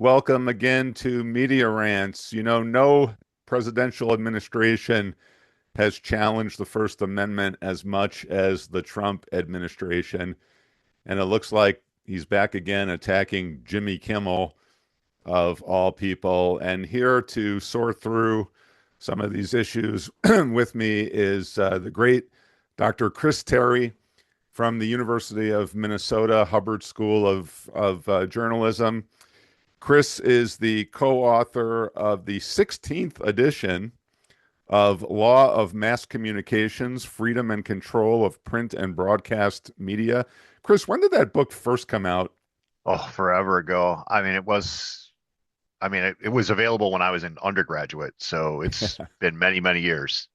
Welcome again to Media Rants. No presidential administration has challenged the First Amendment as much as the Trump administration. And it looks like he's back again attacking Jimmy Kimmel, of all people. And here to sort through some of these issues with me is the great Dr. Chris Terry from the University of Minnesota Hubbard School of Journalism. Chris is the co-author of the 16th edition of Law of Mass Communications, Freedom and Control of Print and Broadcast Media. Chris, when did that book first come out? Oh, forever ago. It was available when I was an undergraduate, so it's been many, many years.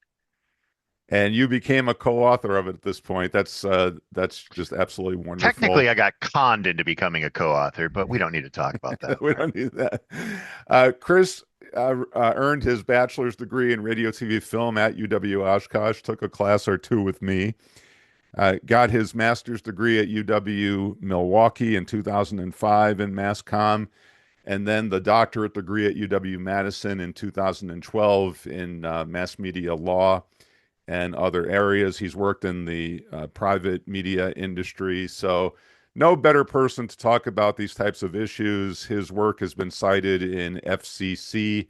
And you became a co-author of it at this point. That's just absolutely wonderful. Technically, I got conned into becoming a co-author, but we don't need to talk about that We part. don't need that. Chris earned his bachelor's degree in radio, TV, film at UW Oshkosh, took a class or two with me. Got his master's degree at UW Milwaukee in 2005 in mass comm, and then the doctorate degree at UW-Madison in 2012 in mass media law and other areas. He's worked in the private media industry, so no better person to talk about these types of issues. His work has been cited in FCC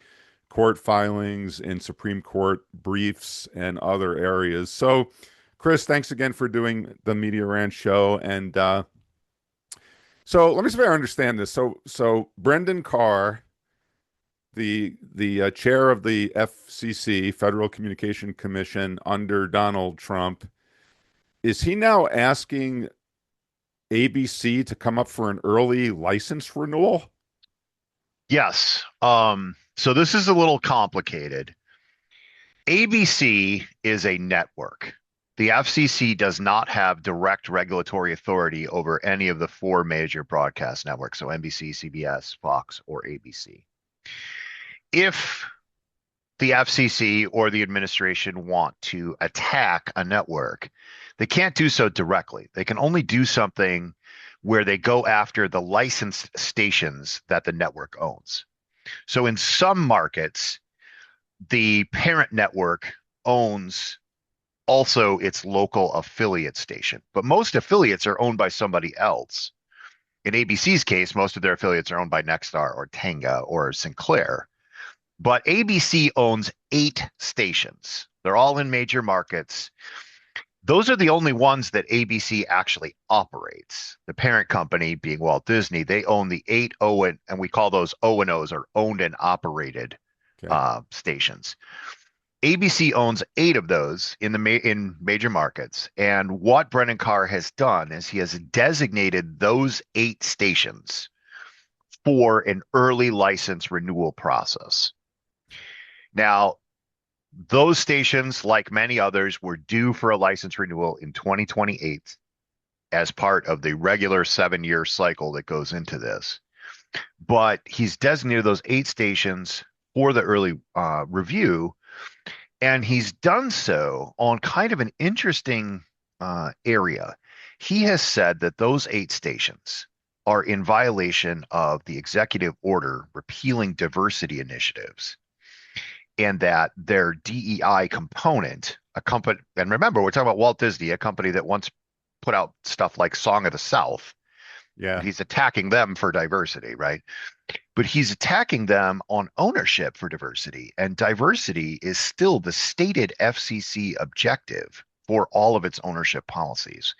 court filings, in Supreme Court briefs, and other areas. So, Chris, thanks again for doing the Media Ranch show. And so let me see if I understand this. So Brendan Carr, the chair of the FCC, Federal Communication Commission, under Donald Trump, is he now asking ABC to come up for an early license renewal? Yes. So this is a little complicated. ABC is a network. The FCC does not have direct regulatory authority over any of the four major broadcast networks, so NBC, CBS, Fox, or ABC. If the FCC or the administration want to attack a network, they can't do so directly. They can only do something where they go after the licensed stations that the network owns. So in some markets, the parent network owns also its local affiliate station, but most affiliates are owned by somebody else. In ABC's case, most of their affiliates are owned by Nexstar or Tegna or Sinclair. But ABC owns 8 stations. They're all in major markets. Those are the only ones that ABC actually operates. The parent company being Walt Disney, they own the 8 and we call those O&Os, or owned and operated Okay. stations. ABC owns 8 of those in major markets. And what Brendan Carr has done is he has designated those 8 stations for an early license renewal process. Now, those stations, like many others, were due for a license renewal in 2028 as part of the regular 7-year cycle that goes into this. But he's designated those 8 stations for the early review, and he's done so on kind of an interesting area. He has said that those 8 stations are in violation of the executive order repealing diversity initiatives, and that their DEI component, a company, and remember, we're talking about Walt Disney, a company that once put out stuff like Song of the South. Yeah. He's attacking them for diversity, right? But he's attacking them on ownership for diversity. And diversity is still the stated FCC objective for all of its ownership policies.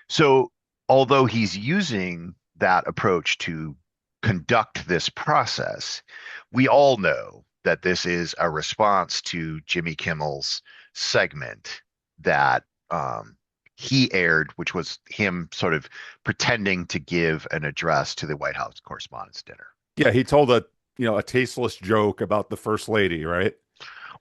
So, although he's using that approach to conduct this process, we all know that this is a response to Jimmy Kimmel's segment that he aired, which was him sort of pretending to give an address to the White House Correspondents' Dinner. Yeah, he told a tasteless joke about the first lady, right?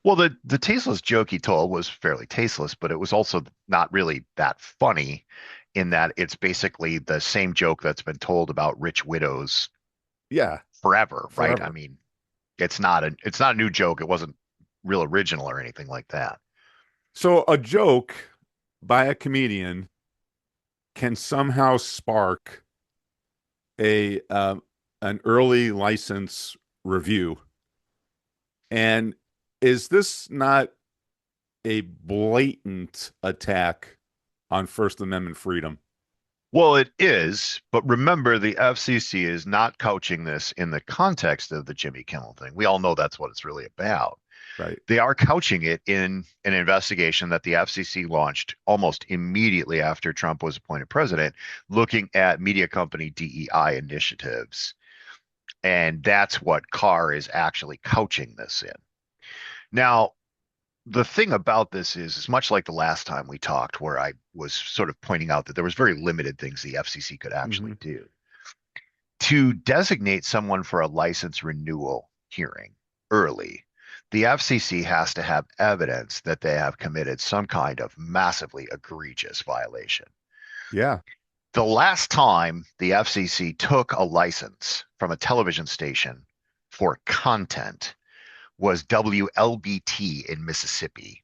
Well, the tasteless joke he told was fairly tasteless, but it was also not really that funny, in that it's basically the same joke that's been told about rich widows Yeah, forever, right? I forever. mean, it's not a new joke. It wasn't real original or anything like that. So a joke by a comedian can somehow spark a an early license review. And is this not a blatant attack on First Amendment freedom? Well, it is, but remember the FCC is not couching this in the context of the Jimmy Kimmel thing. We all know that's what it's really about. Right. They are couching it in an investigation that the FCC launched almost immediately after Trump was appointed president, looking at media company DEI initiatives. And that's what Carr is actually couching this in. Now, the thing about this is much like the last time we talked, where I was sort of pointing out that there was very limited things the FCC could actually do. To designate someone for a license renewal hearing early, the FCC has to have evidence that they have committed some kind of massively egregious violation. Yeah. The last time the FCC took a license from a television station for content was WLBT in Mississippi,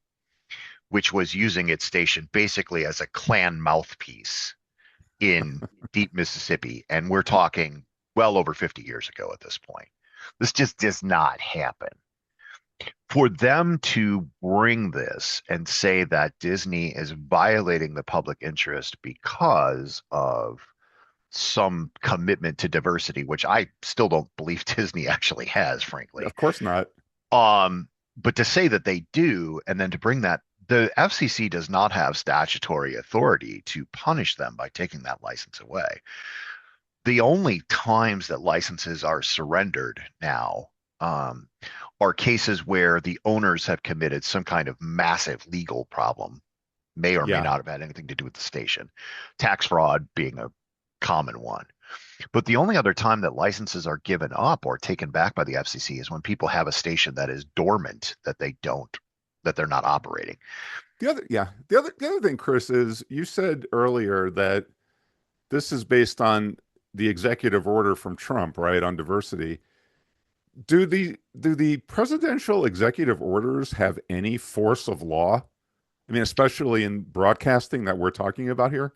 which was using its station basically as a Klan mouthpiece in deep Mississippi. And we're talking well over 50 years ago at this point. This just does not happen. For them to bring this and say that Disney is violating the public interest because of some commitment to diversity, which I still don't believe Disney actually has, frankly. Of course not. But to say that they do, and then to bring that, the FCC does not have statutory authority to punish them by taking that license away. The only times that licenses are surrendered now are cases where the owners have committed some kind of massive legal problem, may or may not have had anything to do with the station. Tax fraud being a common one. But the only other time that licenses are given up or taken back by the FCC is when people have a station that is dormant, that they're not operating. The other thing, Chris, is you said earlier that this is based on the executive order from Trump, right, on diversity. Do the presidential executive orders have any force of law? I mean, especially in broadcasting that we're talking about here?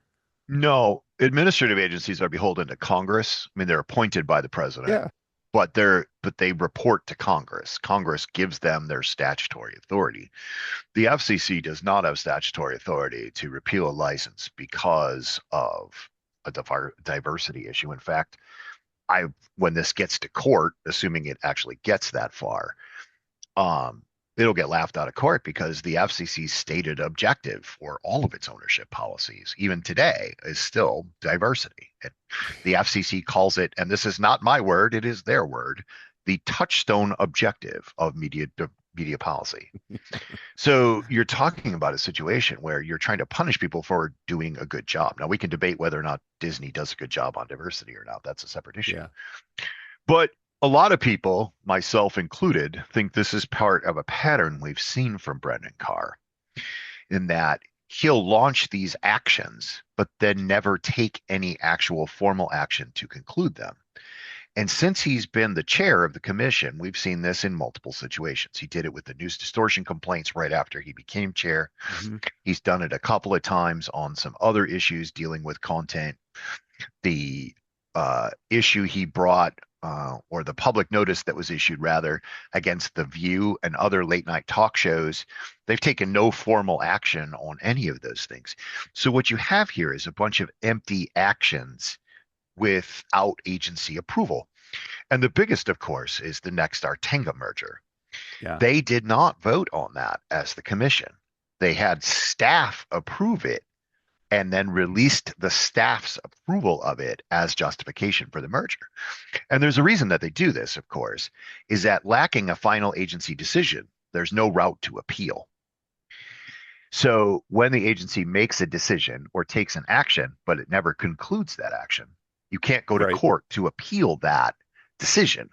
No, administrative agencies are beholden to Congress. I mean, they're appointed by the president, Yeah. but they report to Congress. Congress gives them their statutory authority. The FCC does not have statutory authority to repeal a license because of a diversity issue. In fact, when this gets to court, assuming it actually gets that far, it'll get laughed out of court because the FCC's stated objective for all of its ownership policies, even today, is still diversity. The FCC calls it, and this is not my word, it is their word, the touchstone objective of media policy. So you're talking about a situation where you're trying to punish people for doing a good job. Now, we can debate whether or not Disney does a good job on diversity or not. That's a separate issue. Yeah. But a lot of people, myself included, think this is part of a pattern we've seen from Brendan Carr, in that he'll launch these actions, but then never take any actual formal action to conclude them. And since he's been the chair of the commission, we've seen this in multiple situations. He did it with the news distortion complaints right after he became chair. Mm-hmm. He's done it a couple of times on some other issues dealing with content. The issue he brought, or the public notice that was issued rather, against The View and other late night talk shows, they've taken no formal action on any of those things. So what you have here is a bunch of empty actions without agency approval. And the biggest, of course, is the Nexstar Tegna merger. Yeah. They did not vote on that as the commission. They had staff approve it and then released the staff's approval of it as justification for the merger. And there's a reason that they do this, of course, is that lacking a final agency decision, there's no route to appeal. So when the agency makes a decision or takes an action, but it never concludes that action, you can't go to court to appeal that decision.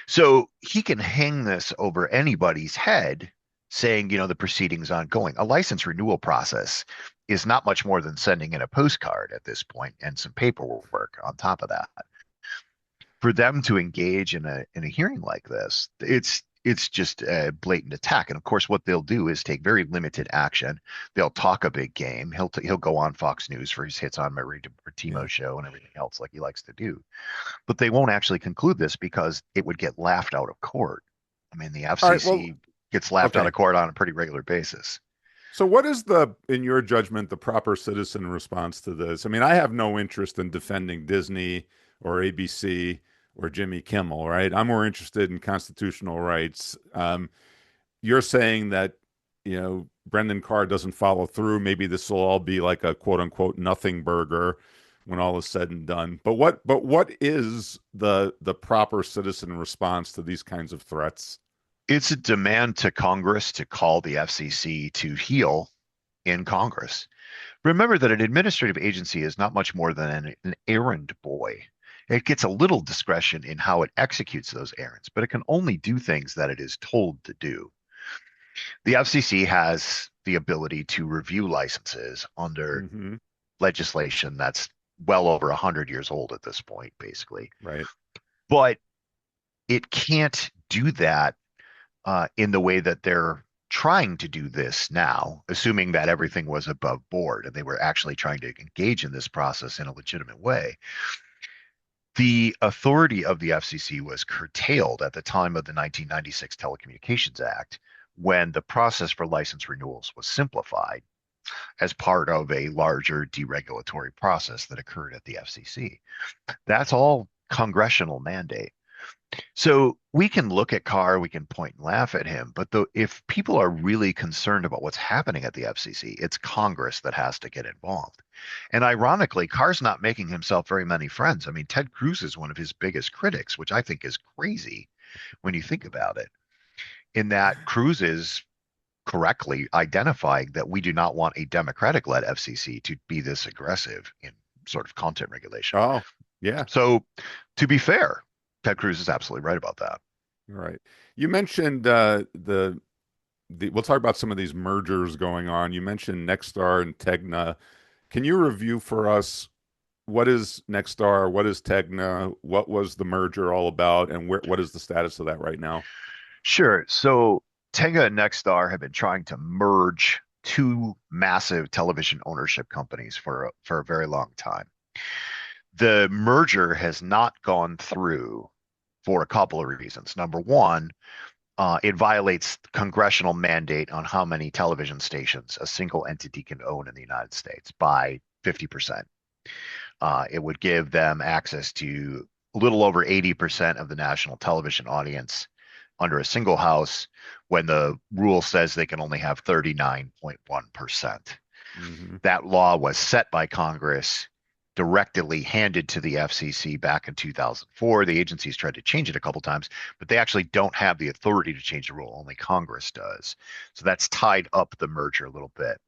So he can hang this over anybody's head saying, the proceeding's ongoing. A license renewal process is not much more than sending in a postcard at this point and some paperwork on top of that. For them to engage in a hearing like this, it's It's just a blatant attack. And of course, what they'll do is take very limited action. They'll talk a big game. He'll go on Fox News for his hits on Marie Yeah. Timo show and everything else like he likes to do. But they won't actually conclude this because it would get laughed out of court. I mean, the All right. Well, FCC gets laughed out okay. of court on a pretty regular basis. So, what is in your judgment, the proper citizen response to this? I mean, I have no interest in defending Disney or ABC or Jimmy Kimmel, right? I'm more interested in constitutional rights. You're saying that, Brendan Carr doesn't follow through. Maybe this will all be like a quote unquote nothing burger when all is said and done. But what is the proper citizen response to these kinds of threats? It's a demand to Congress to call the FCC to heel in Congress. Remember that an administrative agency is not much more than an errand boy. It gets a little discretion in how it executes those errands, but it can only do things that it is told to do. The FCC has the ability to review licenses under Hmm. legislation that's well over 100 years old at this point, basically. Right. But it can't do that in the way that they're trying to do this now, assuming that everything was above board and they were actually trying to engage in this process in a legitimate way. The authority of the FCC was curtailed at the time of the 1996 Telecommunications Act when the process for license renewals was simplified as part of a larger deregulatory process that occurred at the FCC. That's all congressional mandate. So we can look at Carr, we can point and laugh at him, but if people are really concerned about what's happening at the FCC, it's Congress that has to get involved. And ironically, Carr's not making himself very many friends. I mean, Ted Cruz is one of his biggest critics, which I think is crazy when you think about it, in that Cruz is correctly identifying that we do not want a Democratic-led FCC to be this aggressive in sort of content regulation. Oh, yeah. So to be fair, Ted Cruz is absolutely right about that. All right. You mentioned we'll talk about some of these mergers going on. You mentioned Nexstar and Tegna. Can you review for us what is Nexstar, what is Tegna, what was the merger all about, and what is the status of that right now? Sure. So Tegna and Nexstar have been trying to merge two massive television ownership companies for a very long time. The merger has not gone through for a couple of reasons. Number one, it violates congressional mandate on how many television stations a single entity can own in the United States by 50%. It would give them access to a little over 80% of the national television audience under a single house when the rule says they can only have 39.1%. Hmm. That law was set by Congress, directly handed to the FCC back in 2004. The agencies tried to change it a couple times, but they actually don't have the authority to change the rule. Only Congress does. So that's tied up the merger a little bit.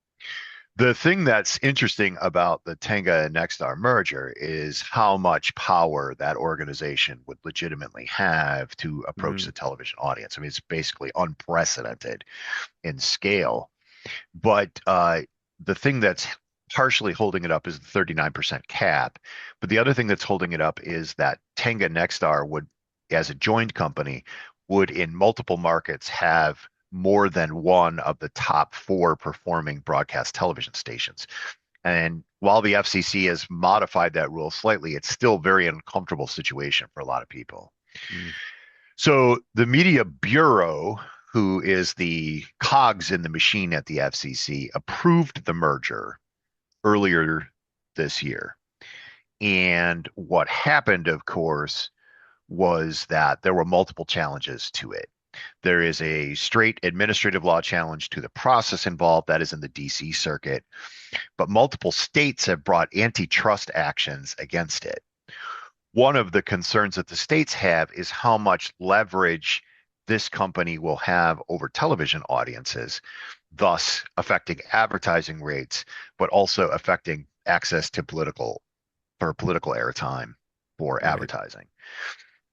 The thing that's interesting about the Tegna and Nexstar merger is how much power that organization would legitimately have to approach Hmm. the television audience. I mean, it's basically unprecedented in scale. But the thing that's partially holding it up is the 39% cap. But the other thing that's holding it up is that Tegna Nexstar would, as a joint company, would in multiple markets have more than one of the top four performing broadcast television stations. And while the FCC has modified that rule slightly, it's still a very uncomfortable situation for a lot of people. Hmm. So the Media Bureau, who is the cogs in the machine at the FCC, approved the merger earlier this year. And what happened, of course, was that there were multiple challenges to it. There is a straight administrative law challenge to the process involved, that is in the DC circuit, but multiple states have brought antitrust actions against it. One of the concerns that the states have is how much leverage this company will have over television audiences, thus affecting advertising rates, but also affecting access to political airtime for Right. advertising.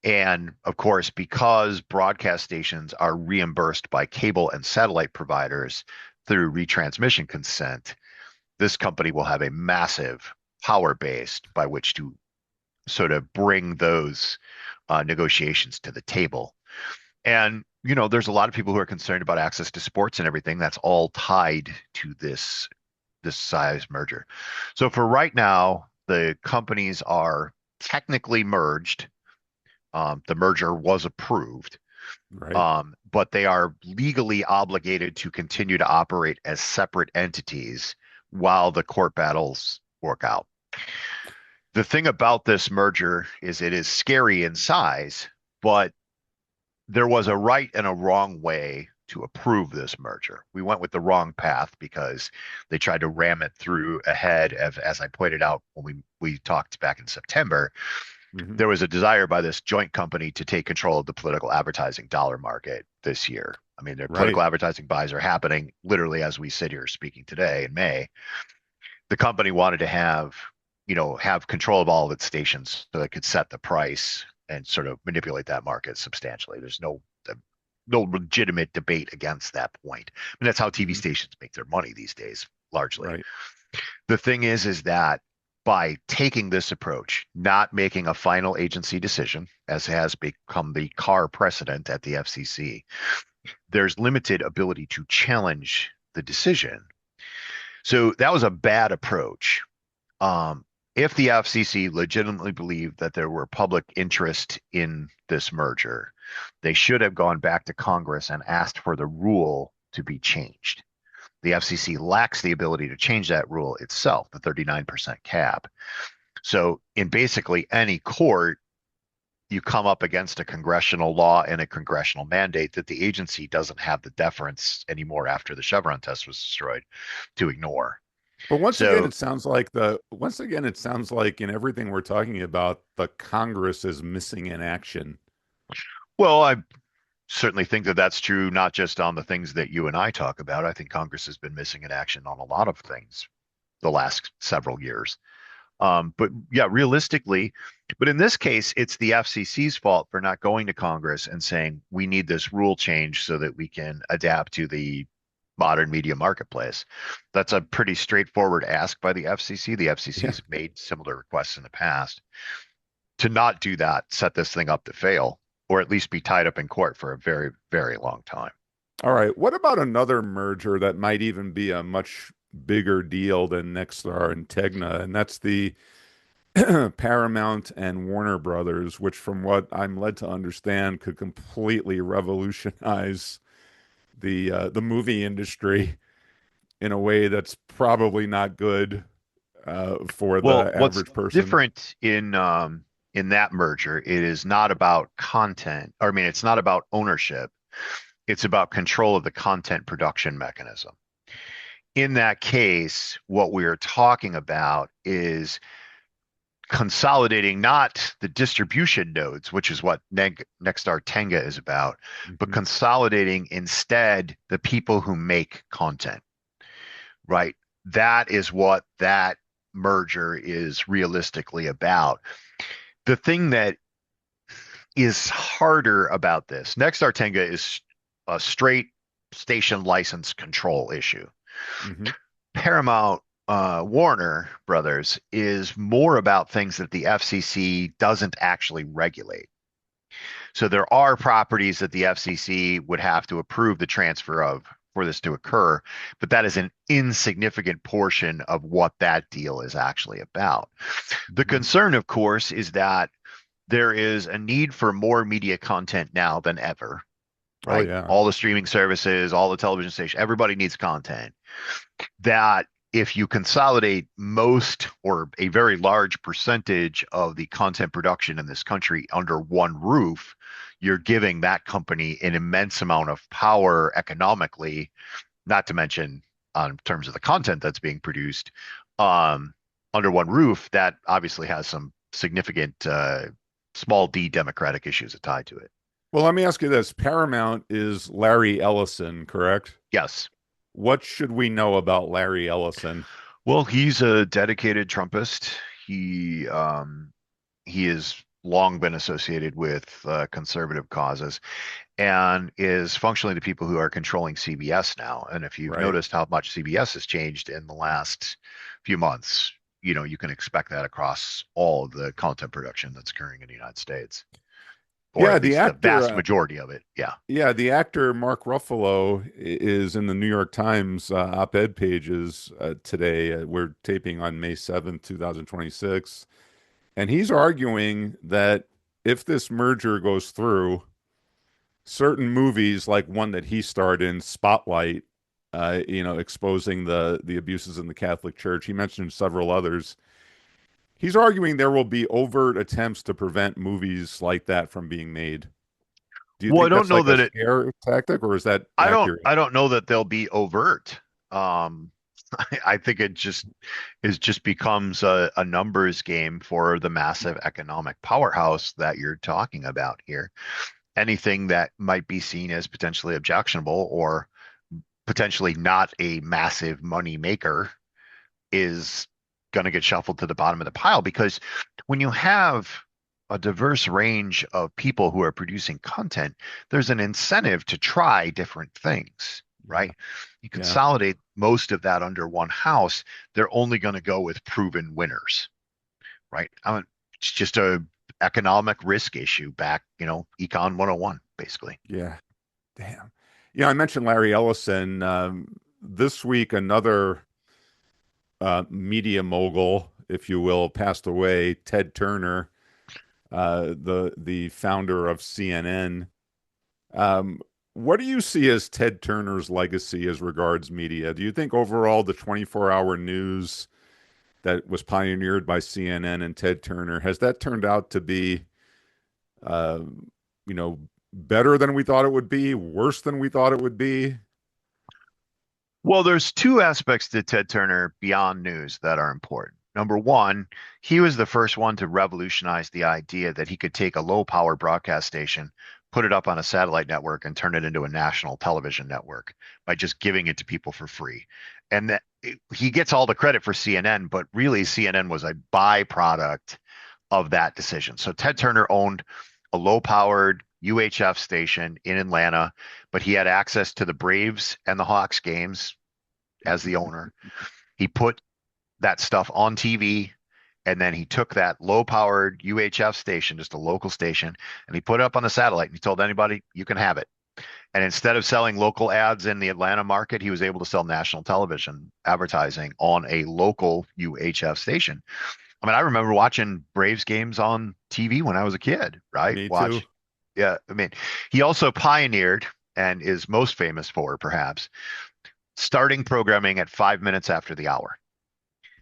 And of course, because broadcast stations are reimbursed by cable and satellite providers through retransmission consent, this company will have a massive power base by which to sort of bring those negotiations to the table. And there's a lot of people who are concerned about access to sports and everything. That's all tied to this size merger. So for right now, the companies are technically merged. The merger was approved, Right. but they are legally obligated to continue to operate as separate entities while the court battles work out. The thing about this merger is it is scary in size, but there was a right and a wrong way to approve this merger. We went with the wrong path because they tried to ram it through ahead of, as I pointed out when we talked back in September, Hmm. there was a desire by this joint company to take control of the political advertising dollar market this year. I mean, their political Right. advertising buys are happening literally as we sit here speaking today in May. The company wanted to have control of all of its stations so it could set the price and sort of manipulate that market substantially. There's no legitimate debate against that point. I mean, that's how TV Hmm. stations make their money these days, largely. Right. The thing is that by taking this approach, not making a final agency decision, as has become the Carr precedent at the FCC, there's limited ability to challenge the decision. So that was a bad approach. Um, if the FCC legitimately believed that there were public interest in this merger, they should have gone back to Congress and asked for the rule to be changed. The FCC lacks the ability to change that rule itself, the 39% cap. So, in basically any court, you come up against a congressional law and a congressional mandate that the agency doesn't have the deference anymore after the Chevron test was destroyed to ignore. But So, once again it sounds like in everything we're talking about, the Congress is missing in action. well, I certainly think that that's true, not just on the things that you and I talk about. I think Congress has been missing in action on a lot of things the last several years. But yeah, realistically, but in this case, it's the FCC's fault for not going to Congress and saying we need this rule change so that we can adapt to the modern media marketplace. That's a pretty straightforward ask by the FCC. The FCC Yeah. has made similar requests in the past. To not do that, set this thing up to fail, or at least be tied up in court for a very, very long time. All right. What about another merger that might even be a much bigger deal than Nexstar and Tegna, and that's the Paramount and Warner Brothers, which, from what I'm led to understand, could completely revolutionize the movie industry in a way that's probably not good for Well, the what's average person. different in that merger, it is not about content, or I mean, it's not about ownership. It's about control of the content production mechanism. In that case, what we are talking about is consolidating not the distribution nodes, which is what Nexstar Tenga is about, but Mhm. consolidating instead the people who make content, right? That is what that merger is realistically about. The thing that is harder about this, Nexstar Tenga is a straight station license control issue. Mhm. Paramount Warner Brothers is more about things that the FCC doesn't actually regulate. So there are properties that the FCC would have to approve the transfer of for this to occur, but that is an insignificant portion of what that deal is actually about. The Mhm. concern, of course, is that there is a need for more media content now than ever, Oh right? yeah. All the streaming services, all the television stations, everybody needs content. That if you consolidate most or a very large percentage of the content production in this country under one roof, you're giving that company an immense amount of power economically, not to mention on terms of the content that's being produced um, under one roof. That obviously has some significant small d democratic issues tied to it. Well, let me ask you this. Paramount is Larry Ellison, correct? Yes. What should we know about Larry Ellison? Well, he's a dedicated Trumpist. He has long been associated with conservative causes and is functionally the people who are controlling CBS now. And if you've Right. noticed how much CBS has changed in the last few months, you can expect that across all of the content production that's occurring in the United States. or Yeah, at the least the actor. vast majority of it. Yeah. Yeah, the actor Mark Ruffalo is in the New York Times op-ed pages today. We're taping on May 7th, 2026. And he's arguing that if this merger goes through, certain movies, like one that he starred in, Spotlight, exposing the abuses in the Catholic Church, he mentioned several others. He's arguing there will be overt attempts to prevent movies like that from being made. Do you Well, I think don't that's know like a that it, scare tactic, or is that I don't, accurate? I don't know that they'll be overt. Um, I think it just becomes a numbers game for the massive economic powerhouse that you're talking about here. Anything that might be seen as potentially objectionable or potentially not a massive money maker is going to get shuffled to the bottom of the pile because when you have a diverse range of people who are producing content, there's an incentive to try different things, Yeah, right? You yeah, consolidate most of that under one house, they're only going to go with proven winners, right? It's just a economic risk issue back, Econ 101, basically. yeah. Damn. Yeah, I mentioned Larry Ellison. This week, another media mogul, if you will, passed away. Ted Turner, the founder of CNN. Um, what do you see as Ted Turner's legacy as regards media? Do you think overall the 24-hour news that was pioneered by CNN and Ted Turner, has that turned out to be, uh, you know, better than we thought it would be, worse than we thought it would be? Well, there's two aspects to Ted Turner beyond news that are important. Number one, he was the first one to revolutionize the idea that he could take a low power broadcast station, put it up on a satellite network, and turn it into a national television network by just giving it to people for free. And that he gets all the credit for CNN, but really CNN was a byproduct of that decision. So Ted Turner owned a low powered UHF station in Atlanta, but he had access to the Braves and the Hawks games as the owner. He put that stuff on TV, and then he took that low powered UHF station, just a local station, and he put it up on the satellite and he told anybody, you can have it. And instead of selling local ads in the Atlanta market, he was able to sell national television advertising on a local UHF station. I mean, I remember watching Braves games on TV when I was a kid, right? Me too. Yeah. I mean, he also pioneered and is most famous for perhaps starting programming at 5 minutes after the hour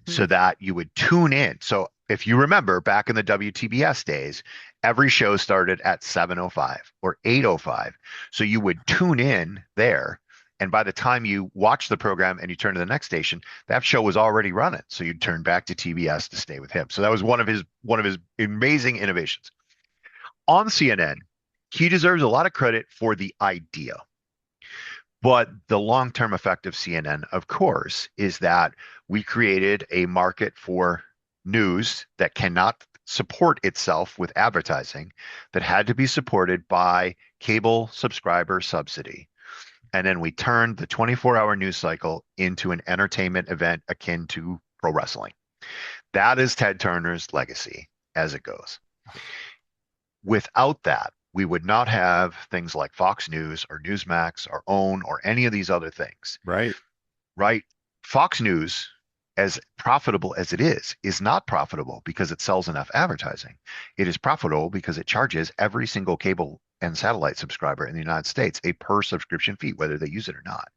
Hmm. so that you would tune in. So if you remember back in the WTBS days, every show started at 7:05 or 8:05. So you would tune in there. And by the time you watch the program and you turn to the next station, that show was already running. So you'd turn back to TBS to stay with him. So that was one of his amazing innovations. On CNN, he deserves a lot of credit for the idea. But the long-term effect of CNN, of course, is that we created a market for news that cannot support itself with advertising, that had to be supported by cable subscriber subsidy. And then we turned the 24-hour news cycle into an entertainment event akin to pro wrestling. That is Ted Turner's legacy as it goes. Without that, we would not have things like Fox News or Newsmax or OWN or any of these other things, Right. right? Fox News, as profitable as it is not profitable because it sells enough advertising. It is profitable because it charges every single cable and satellite subscriber in the United States a per subscription fee, whether they use it or not.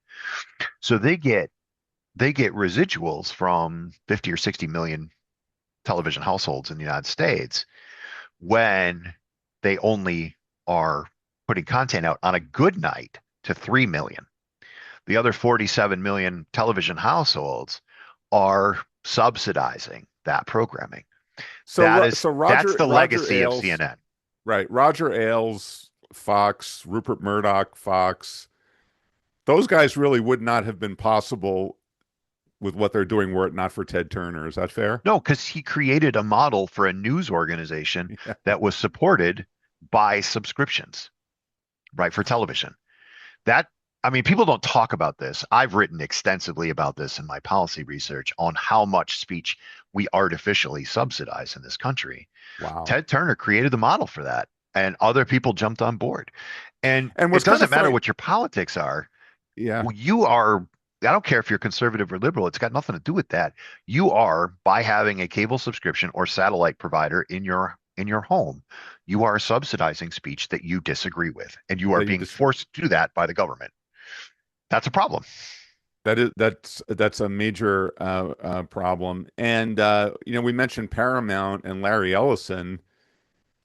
So they get residuals from 50 or 60 million television households in the United States when they only are putting content out on a good night to 3 million. The other 47 million television households are subsidizing that programming. So That's Roger the Roger legacy of Ailes, CNN. right? Roger Ailes, Fox, Rupert Murdoch, Fox. Those guys really would not have been possible with what they're doing were it not for Ted Turner. Is that fair? No, because he created a model for a news organization that was supported by subscriptions, right, for television. That, I mean, people don't talk about this. I've written extensively about this in my policy research on how much speech we artificially subsidize in this country. Wow. Ted Turner created the model for that. and other people jumped on board. And And it what's kind of doesn't matter funny, what your politics are. yeah, Well, you are, I don't care if you're conservative or liberal, it's got nothing to do with that. You are, by having a cable subscription or satellite provider in your home, you are subsidizing speech that you disagree with, and you are that you being just forced to do that by the government. That's a problem. that's a major problem. And we mentioned Paramount and Larry Ellison.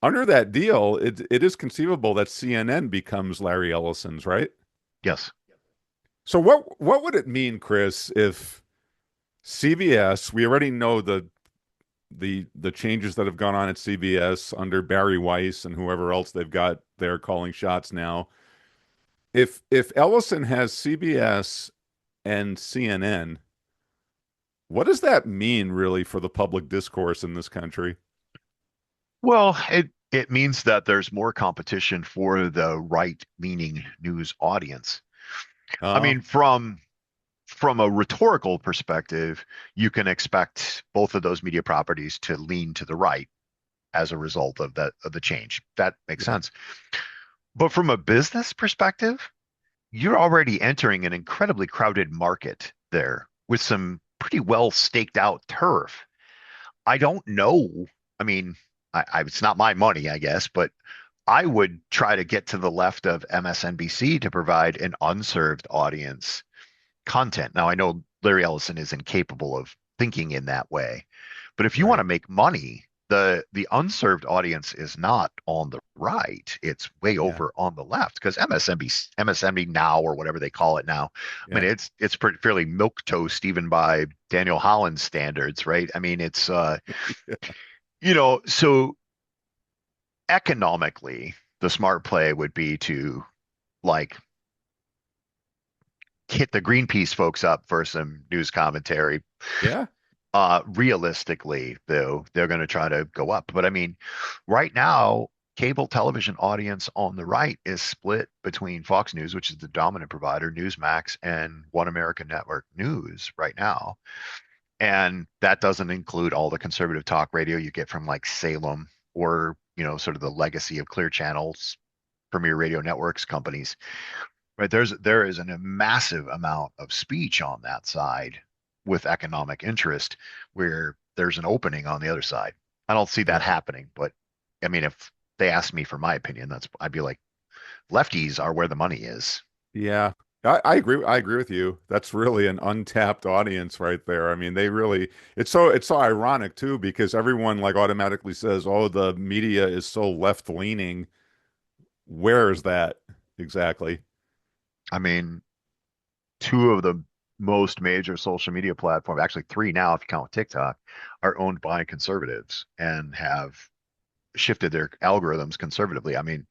Under that deal, it is conceivable that CNN becomes Larry Ellison's, right? Yes. So what would it mean, Chris, if CBS, we already know the changes that have gone on at CBS under Barry Weiss and whoever else they've got there calling shots now. If Ellison has CBS and CNN, what does that mean really for the public discourse in this country? Well, it means that there's more competition for the right-leaning news audience. I Oh, mean, from a rhetorical perspective, you can expect both of those media properties to lean to the right as a result of the change. That makes yeah, sense. But from a business perspective, you're already entering an incredibly crowded market there with some pretty well staked out turf. I don't know. I mean, it's not my money, I guess, but I would try to get to the left of MSNBC to provide an unserved audience content. Now, I know Larry Ellison is incapable of thinking in that way, but if you want right. to make money, the unserved audience is not on the right; it's way Yeah, over on the left because MSNBC Now or whatever they call it now. I mean, yeah, it's pretty fairly milk toast even by Daniel Holland's standards, right? I mean, it's so economically, the smart play would be to like hit the Greenpeace folks up for some news commentary. yeah, Realistically, though, they're going to try to go up. But I mean, right now, cable television audience on the right is split between Fox News, which is the dominant provider, Newsmax, and One American Network News right now. And that doesn't include all the conservative talk radio you get from like Salem or, sort of the legacy of Clear Channel's Premier Radio Networks companies. Right. There is a massive amount of speech on that side with economic interest where there's an opening on the other side. I don't see that yeah, happening, but I mean, if they asked me for my opinion, I'd be like, lefties are where the money is. yeah. I agree. I agree with you. That's really an untapped audience right there. I mean, they really, it's so ironic too, because everyone like automatically says, oh, the media is so left leaning. Where is that exactly? I mean, two of the most major social media platforms, actually three now if you count TikTok, are owned by conservatives and have shifted their algorithms conservatively. I mean,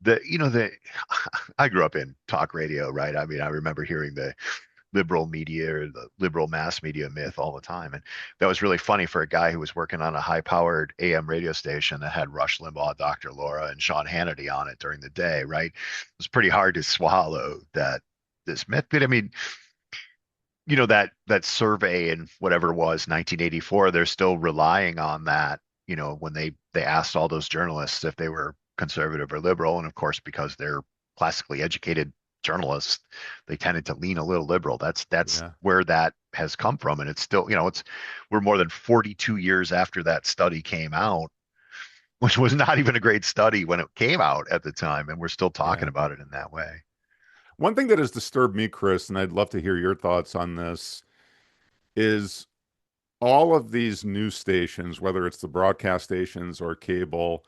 the I grew up in talk radio, right? I mean, I remember hearing the liberal media or the liberal mass media myth all the time. And that was really funny for a guy who was working on a high powered AM radio station that had Rush Limbaugh, Dr. Laura, and Sean Hannity on it during the day, right? It was pretty hard to swallow that this myth. But I mean, that survey in whatever it was, 1984, they're still relying on that, when they asked all those journalists if they were conservative or liberal. And of course, because they're classically educated journalists, they tended to lean a little liberal. That's Yeah. where that has come from. And it's still, we're more than 42 years after that study came out, which was not even a great study when it came out at the time. And we're still talking Yeah. about it in that way. One thing that has disturbed me, Chris, and I'd love to hear your thoughts on this, is all of these news stations, whether it's the broadcast stations or cable,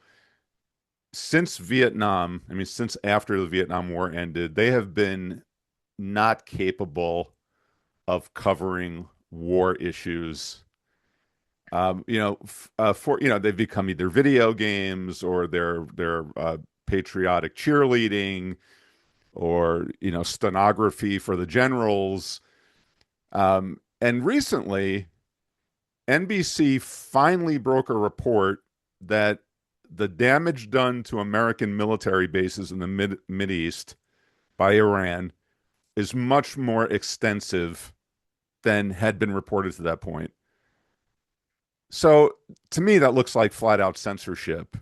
since Vietnam, I mean, since after the Vietnam War ended, they have been not capable of covering war issues. They've become either video games or they're patriotic cheerleading or stenography for the generals. And recently, NBC finally broke a report that the damage done to American military bases in the Mid East by Iran is much more extensive than had been reported to that point. So to me, that looks like flat out censorship.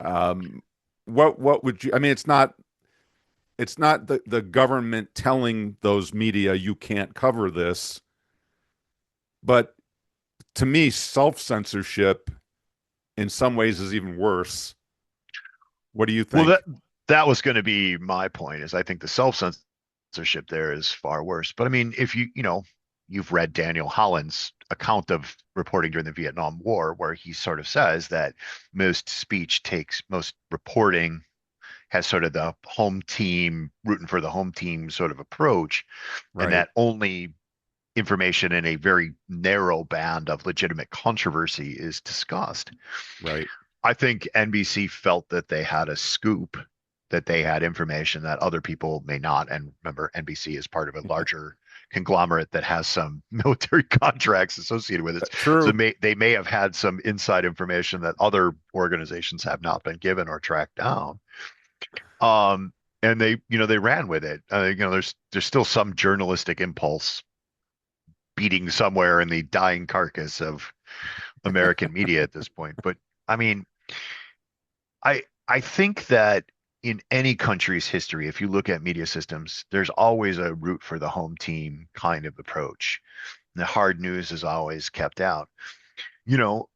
Um, what would you, I mean, it's not the government telling those media you can't cover this, but to me, self-censorship in some ways is even worse. What do you Well, that think? that was going to be my point, is I think the self-censorship there is far worse. But I mean, if you've read Daniel Holland's account of reporting during the Vietnam War, where he sort of says that most reporting has sort of the home team, rooting for the home team sort of approach, and Right, that only information in a very narrow band of legitimate controversy is discussed. right. I think NBC felt that they had a scoop, that they had information that other people may not. And remember, NBC is part of a larger conglomerate that has some military contracts associated with it. So True. they may have had some inside information that other organizations have not been given or tracked down. Um, and they ran with it. There's still some journalistic impulse beating somewhere in the dying carcass of American media at this point. But I mean, I think that in any country's history, if you look at media systems, there's always a root for the home team kind of approach. The hard news is always kept out. You know,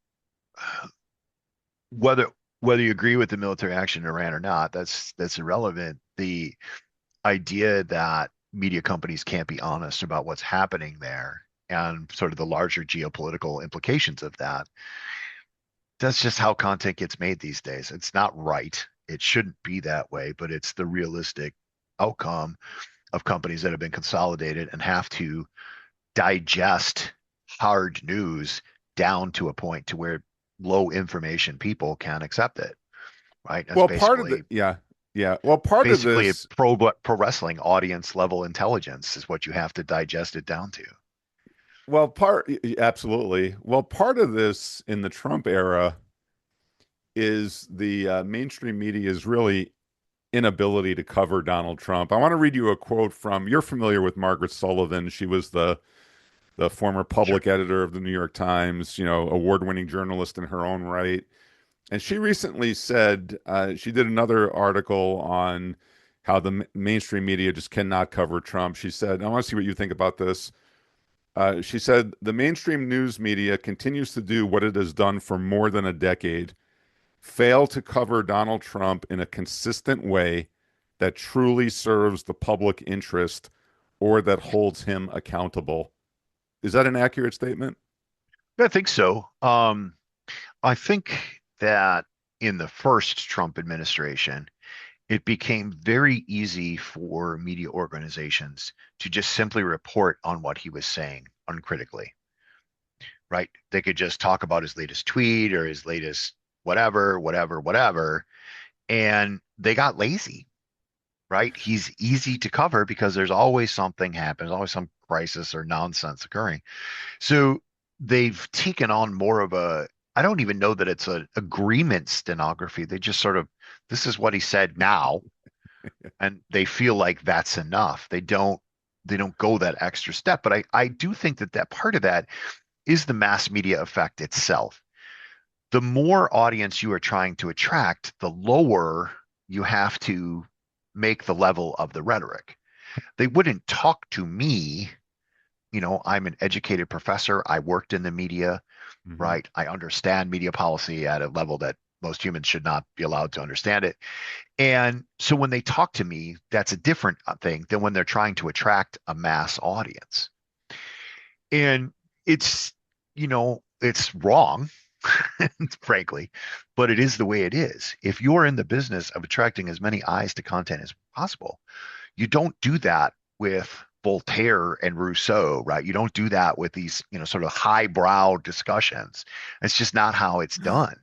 whether whether you agree with the military action in Iran or not, that's irrelevant. The idea that media companies can't be honest about what's happening there and sort of the larger geopolitical implications of that, that's just how content gets made these days. It's not right. It shouldn't be that way, but it's the realistic outcome of companies that have been consolidated and have to digest hard news down to a point to where low information people can accept it. Right? That's Well, part of the, yeah, yeah. Well, part of basically this, pro wrestling audience level intelligence is what you have to digest it down to. well, absolutely. Well, part of this in the Trump era is the mainstream media's really inability to cover Donald Trump. I want to read you a quote from, you're familiar with Margaret Sullivan. She was the former Sure. public editor of the New York Times, award-winning journalist in her own right. And she recently said, she did another article on how the mainstream media just cannot cover Trump. She said, I want to see what you think about this. She said, the mainstream news media continues to do what it has done for more than a decade, fail to cover Donald Trump in a consistent way that truly serves the public interest or that holds him accountable. Is that an accurate statement? I think so. I think that in the first Trump administration, it became very easy for media organizations to just simply report on what he was saying uncritically, right? They could just talk about his latest tweet or his latest whatever, whatever, whatever. And they got lazy, right? He's easy to cover because there's always something happens, always some crisis or nonsense occurring. So they've taken on more of a, I don't even know that it's an agreement stenography. They just sort of, this is what he said now, and they feel like that's enough. They don't go that extra step. But I do think that part of that is the mass media effect itself. The more audience you are trying to attract, the lower you have to make the level of the rhetoric. They wouldn't talk to me. I'm an educated professor. I worked in the media, Hmm. right? I understand media policy at a level that most humans should not be allowed to understand it. And so when they talk to me, that's a different thing than when they're trying to attract a mass audience. And it's wrong, frankly, but it is the way it is. If you're in the business of attracting as many eyes to content as possible, you don't do that with Voltaire and Rousseau, right? You don't do that with these, sort of highbrow discussions. It's just not how it's done.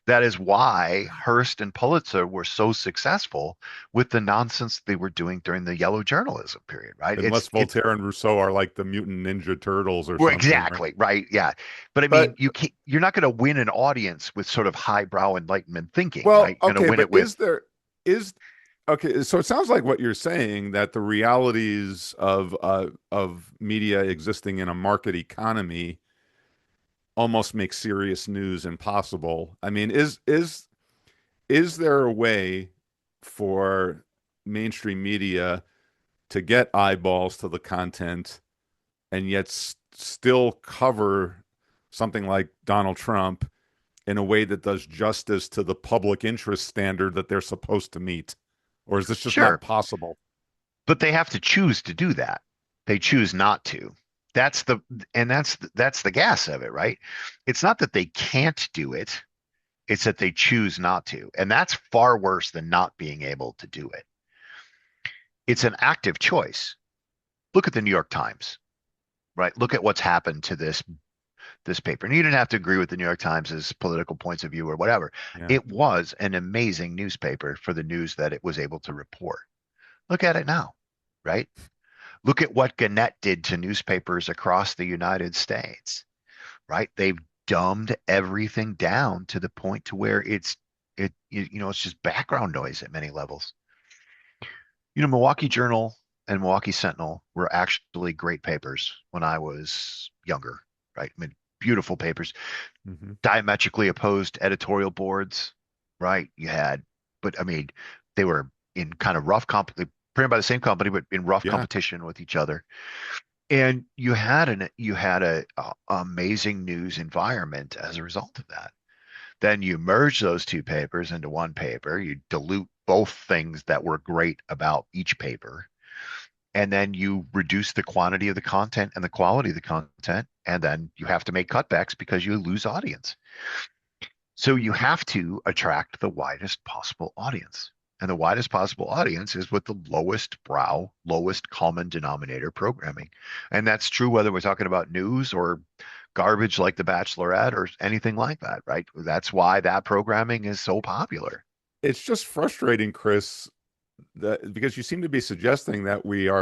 That is why Hearst and Pulitzer were so successful with the nonsense they were doing during the yellow journalism period, right? Unless It's Voltaire and Rousseau are like the mutant Ninja Turtles or well, something, right? exactly, right? Yeah. But I mean, But you're not going to win an audience with sort of highbrow enlightenment thinking, well, right? You're going to okay, win but it with is okay, so it sounds like what you're saying that the realities of media existing in a market economy almost make serious news impossible. I mean, is is there a way for mainstream media to get eyeballs to the content and yet still cover something like Donald Trump in a way that does justice to the public interest standard that they're supposed to meet? Or is this just not Sure, possible? but they have to choose to do that. They choose not to. That's the that's the gas of it, right? It's not that they can't do it, it's that they choose not to. And that's far worse than not being able to do it. It's an active choice. Look at the New York Times, right? Look at what's happened to this paper. And you didn't have to agree with the New York Times's political points of view or whatever. Yeah. It was an amazing newspaper for the news that it was able to report. Look at it now, right? Look at what Gannett did to newspapers across the United States, right? They've dumbed everything down to the point to where it's just background noise at many levels. Milwaukee Journal and Milwaukee Sentinel were actually great papers when I was younger, right? I mean, beautiful papers, Hmm. diametrically opposed editorial boards, right? But I mean, they were in kind of printed by the same company, but in rough Yeah. competition with each other. And you had a amazing news environment as a result of that. Then you merge those two papers into one paper. You dilute both things that were great about each paper. And then you reduce the quantity of the content and the quality of the content. And then you have to make cutbacks because you lose audience. So you have to attract the widest possible audience. And the widest possible audience is with the lowest brow, lowest common denominator programming. And that's true whether we're talking about news or garbage like The Bachelorette or anything like that, right? That's why that programming is so popular. It's just frustrating, Chris, that because you seem to be suggesting that we're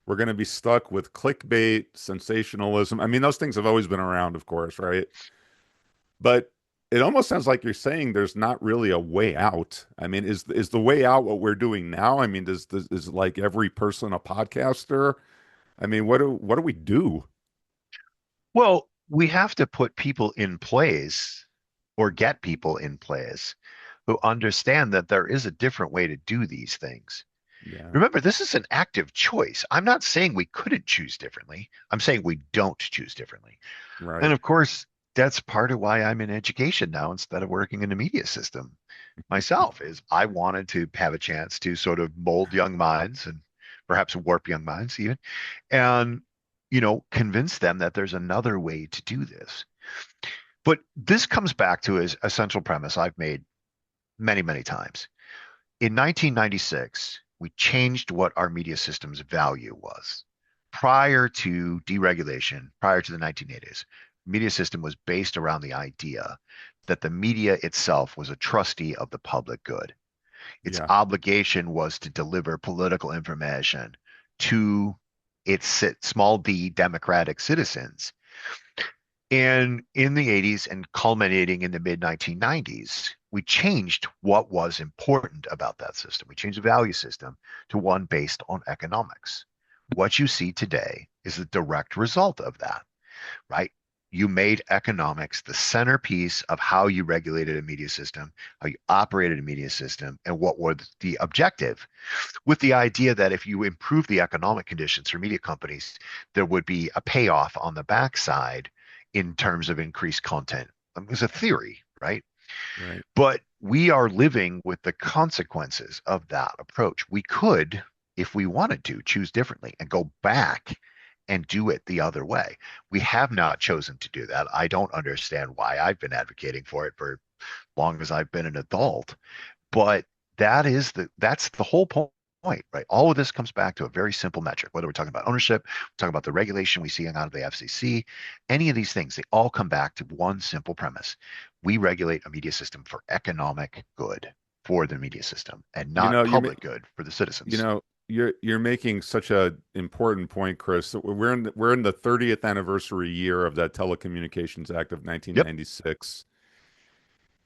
going to be stuck with clickbait, sensationalism. I mean, those things have always been around, of course, right? But it almost sounds like you're saying there's not really a way out. I mean, is the way out what we're doing now? I mean, is like every person a podcaster? I mean, what do we do? Well, we have to put people in place or get people in place who understand that there is a different way to do these things. Yeah, Remember, this is an active choice. I'm not saying we couldn't choose differently. I'm saying we don't choose differently. And right. of course, that's part of why I'm in education now instead of working in the media system myself is I wanted to have a chance to sort of mold young minds and perhaps warp young minds even and convince them that there's another way to do this. But this comes back to a central premise I've made many, many times. In 1996, we changed what our media system's value was. Prior to deregulation, prior to the 1980s, media system was based around the idea that the media itself was a trustee of the public good. Its Yeah, obligation was to deliver political information to its small d democratic citizens. And in the 80s and culminating in the mid 1990s, we changed what was important about that system. We changed the value system to one based on economics. What you see today is a direct result of that, right? You made economics the centerpiece of how you regulated a media system, how you operated a media system, and what was the objective, with the idea that if you improve the economic conditions for media companies, there would be a payoff on the backside in terms of increased content. It was a theory, right? right. But we are living with the consequences of that approach. We could, if we wanted to, choose differently and go back and do it the other way. We have not chosen to do that. I don't understand why. I've been advocating for it for as long as I've been an adult. But that's the whole point, right? All of this comes back to a very simple metric, whether we're talking about ownership, we're talking about the regulation we see out of the FCC, any of these things, they all come back to one simple premise. We regulate a media system for economic good for the media system and You not know, public good for the you citizens. know, you're making such a important point, Chris. So we're in the 30th anniversary year of that Telecommunications Act of Yep. 1996.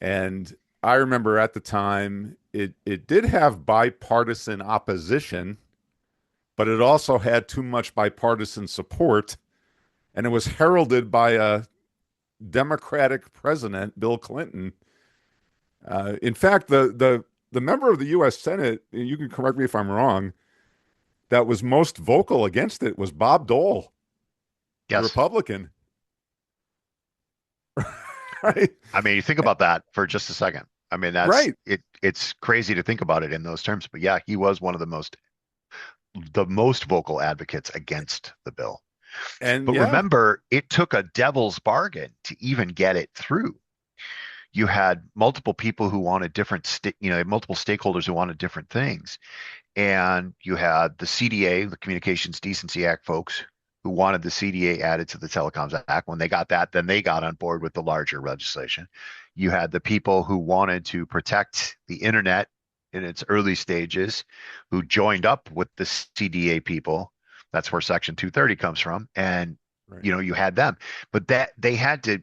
And I remember at the time it did have bipartisan opposition, but it also had too much bipartisan support, and it was heralded by a Democratic president, Bill Clinton. In fact, the member of the U.S. Senate, you can correct me if I'm wrong, that was most vocal against it was Bob Dole, the Yes. Republican. Right? I mean, you think about that for just a second. I mean, that's Right. it. It's crazy to think about it in those terms, but yeah, he was one of the most vocal advocates against the bill. And But yeah, remember, it took a devil's bargain to even get it through. You had multiple people who wanted multiple stakeholders who wanted different things. And you had the CDA, the Communications Decency Act folks, who wanted the CDA added to the Telecoms Act. When they got that, then they got on board with the larger legislation. You had the people who wanted to protect the internet in its early stages, who joined up with the CDA people. That's where Section 230 comes from. And right. you had them. But that they had to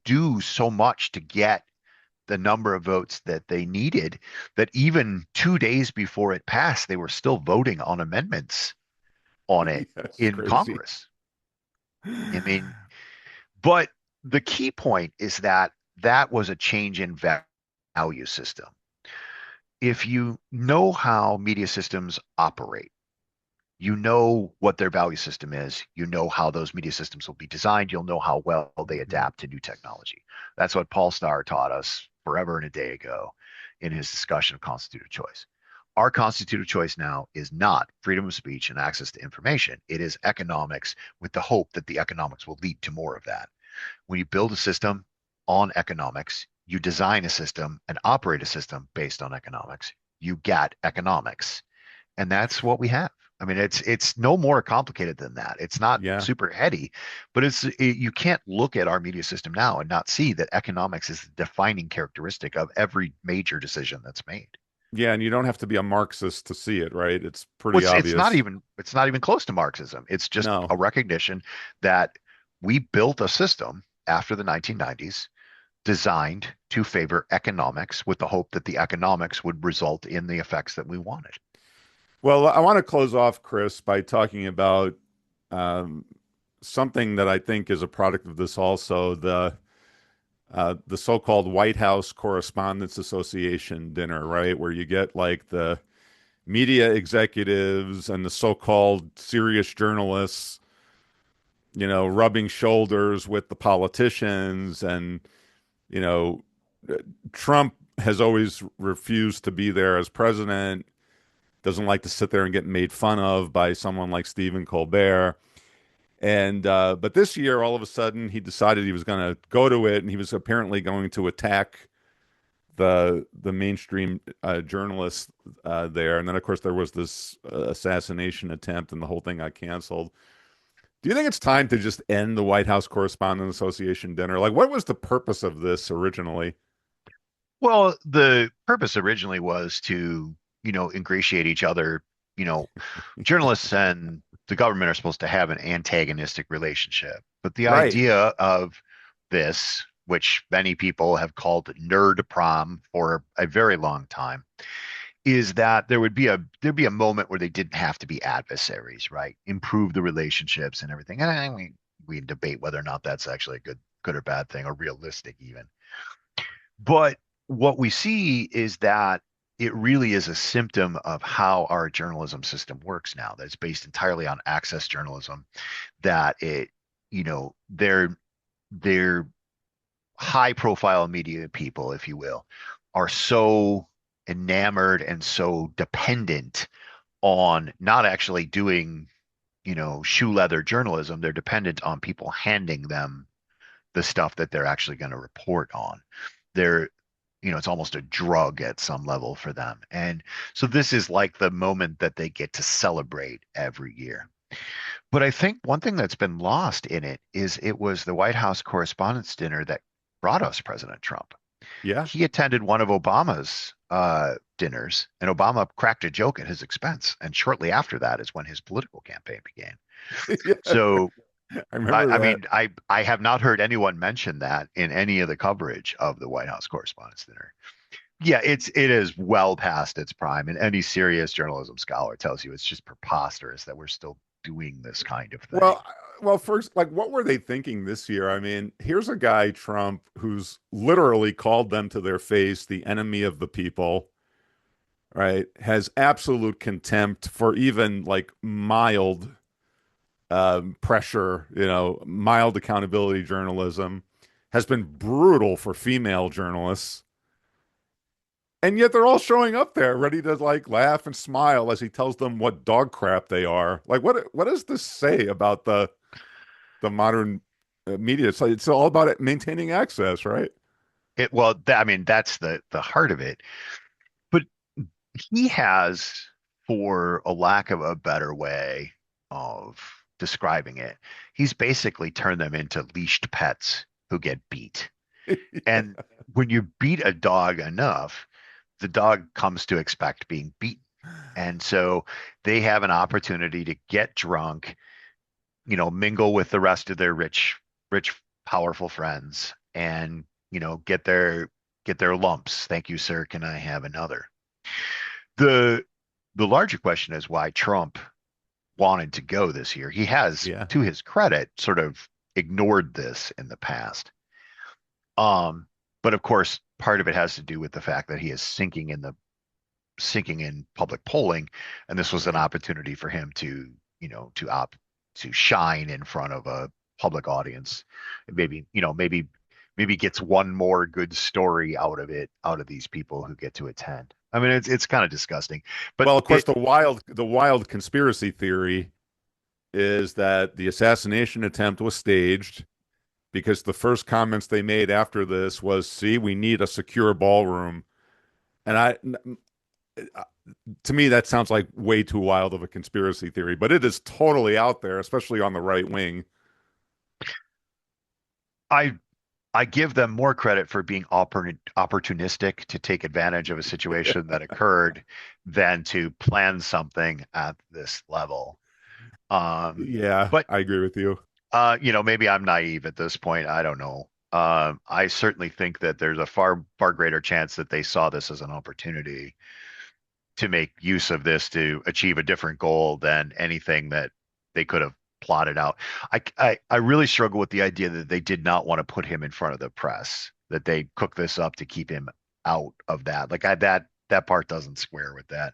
do so much to get the number of votes that they needed that even 2 days before it passed, they were still voting on amendments on it Yes, in crazy. Congress. I mean, but the key point is that that was a change in value system. If you know how media systems operate, you know what their value system is, you know how those media systems will be designed, you'll know how well they adapt to new technology. That's what Paul Starr taught us forever and a day ago in his discussion of constitutive choice. Our constitutive choice now is not freedom of speech and access to information. It is economics with the hope that the economics will lead to more of that. When you build a system on economics, you design a system and operate a system based on economics, you get economics. And that's what we have. I mean, it's no more complicated than that. It's not Yeah. super heady, but you can't look at our media system now and not see that economics is the defining characteristic of every major decision that's made. Yeah, and you don't have to be a Marxist to see it, right? It's Well, pretty it's obvious. not even close to Marxism. It's just No. a recognition that we built a system after the 1990s designed to favor economics with the hope that the economics would result in the effects that we wanted. Well, I want to close off, Chris, by talking about um, something that I think is a product of this also, the so-called White House Correspondents Association dinner, right? Where you get like the media executives and the so-called serious journalists, rubbing shoulders with the politicians. And, you know, Trump has always refused to be there as president, doesn't like to sit there and get made fun of by someone like Stephen Colbert. And but this year, all of a sudden, he decided he was going to go to it, and he was apparently going to attack the mainstream journalists there. And then, of course, there was this assassination attempt, and the whole thing got canceled. Do you think it's time to just end the White House Correspondents Association dinner? Like, what was the purpose of this originally? Well, the purpose originally was to, ingratiate each other. You know, Journalists and the government are supposed to have an antagonistic relationship. But the Right. idea of this, which many people have called nerd prom for a very long time, is that there'd be a moment where they didn't have to be adversaries, right? Improve the relationships and everything. And we debate whether or not that's actually a good or bad thing or realistic even. But what we see is that it really is a symptom of how our journalism system works now, that it's based entirely on access journalism, that they're high profile media people, if you will, are so enamored and so dependent on not actually doing, shoe leather journalism. They're dependent on people handing them the stuff that they're actually going to report on. They're, it's almost a drug at some level for them. And so this is like the moment that they get to celebrate every year. But I think one thing that's been lost in it is it was the White House Correspondents' Dinner that brought us President Trump. Yeah. He attended one of Obama's dinners, and Obama cracked a joke at his expense. And shortly after that is when his political campaign began. Yeah. So I I, remember I that. mean, I have not heard anyone mention that in any of the coverage of the White House Correspondents' Dinner. Yeah, it is well past its prime, and any serious journalism scholar tells you it's just preposterous that we're still doing this kind of thing. Well, well, first, like, what were they thinking this year? I mean, here's a guy, Trump, who's literally called them to their face, the enemy of the people, right? Has absolute contempt for even like mild pressure, mild accountability journalism, has been brutal for female journalists. And yet they're all showing up there ready to like laugh and smile as he tells them what dog crap they are. Like what does this say about the modern media? It's all about it, maintaining access, right? I mean, that's the heart of it. But he has, for a lack of a better way of describing it, he's basically turned them into leashed pets who get beat. And when you beat a dog enough, the dog comes to expect being beaten. And so they have an opportunity to get drunk, mingle with the rest of their rich, powerful friends and, get their lumps. Thank you, sir. Can I have another? The the larger question is why Trump wanted to go this year. He has, Yeah. to his credit, sort of ignored this in the past. Um, but of course, part of it has to do with the fact that he is sinking in public polling, and this was an Right. opportunity for him to, to shine in front of a public audience. Maybe, maybe gets one more good story out of these people who get to attend. I mean, it's kind of disgusting, but Well, of course, the wild conspiracy theory is that the assassination attempt was staged because the first comments they made after this was, "See, we need a secure ballroom." And to me, that sounds like way too wild of a conspiracy theory, but it is totally out there, especially on the right wing. I I give them more credit for being opportunistic to take advantage of a situation that occurred than to plan something at this level. Um, Yeah, but I agree with you. maybe I'm naive at this point. I don't know. I certainly think that there's a far, far greater chance that they saw this as an opportunity to make use of this to achieve a different goal than anything that they could have plotted out. I really struggle with the idea that they did not want to put him in front of the press, that they cooked this up to keep him out of that. That part doesn't square with that.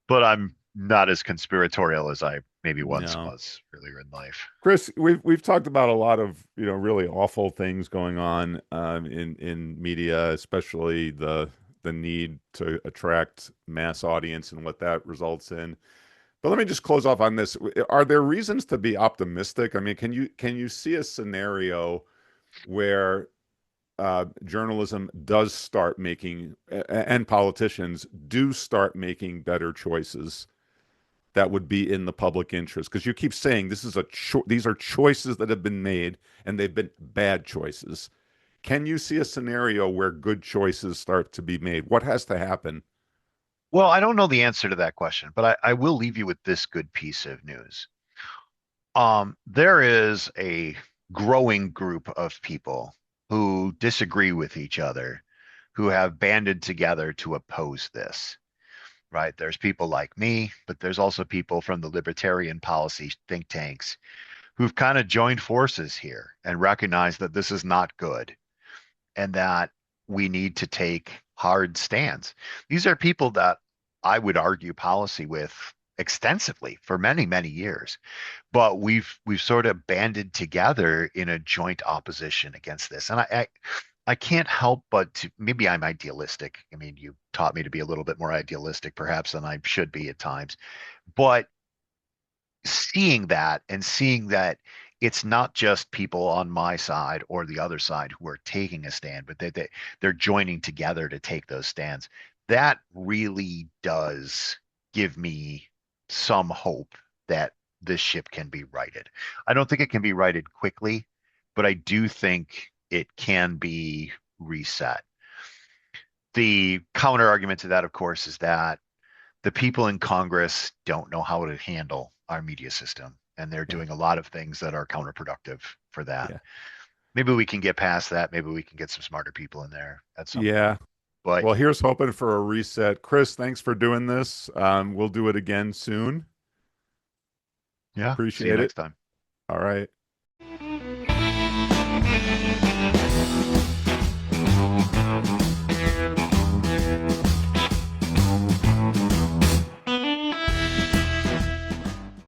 But I'm not as conspiratorial as I maybe once No. was earlier in life. Chris, we've talked about a lot of, really awful things going on in media, especially the need to attract mass audience and what that results in. But let me just close off on this. Are there reasons to be optimistic? I mean, can you see a scenario where journalism does start making, and politicians do start making better choices that would be in the public interest? Because you keep saying these are choices that have been made and they've been bad choices. Can you see a scenario where good choices start to be made? What has to happen? Well, I don't know the answer to that question, but I will leave you with this good piece of news. There is a growing group of people who disagree with each other, who have banded together to oppose this, right? There's people like me, but there's also people from the libertarian policy think tanks who've kind of joined forces here and recognize that this is not good and that we need to take hard stands. These are people that I would argue policy with extensively for many, many years, but we've sort of banded together in a joint opposition against this. And I can't help but to, maybe I'm idealistic. I mean, you taught me to be a little bit more idealistic perhaps than I should be at times. But seeing that and seeing that it's not just people on my side or the other side who are taking a stand, but they're joining together to take those stands. That really does give me some hope that this ship can be righted. I don't think it can be righted quickly, but I do think it can be reset. The counter argument to that, of course, is that the people in Congress don't know how to handle our media system, and they're Yeah, doing a lot of things that are counterproductive for that. yeah, Maybe we can get past that. Maybe we can get some smarter people in there at some yeah. point. But Well, here's hoping for a reset. Chris, thanks for doing this. We'll do it again soon. yeah, see you Appreciate it. next time. All right.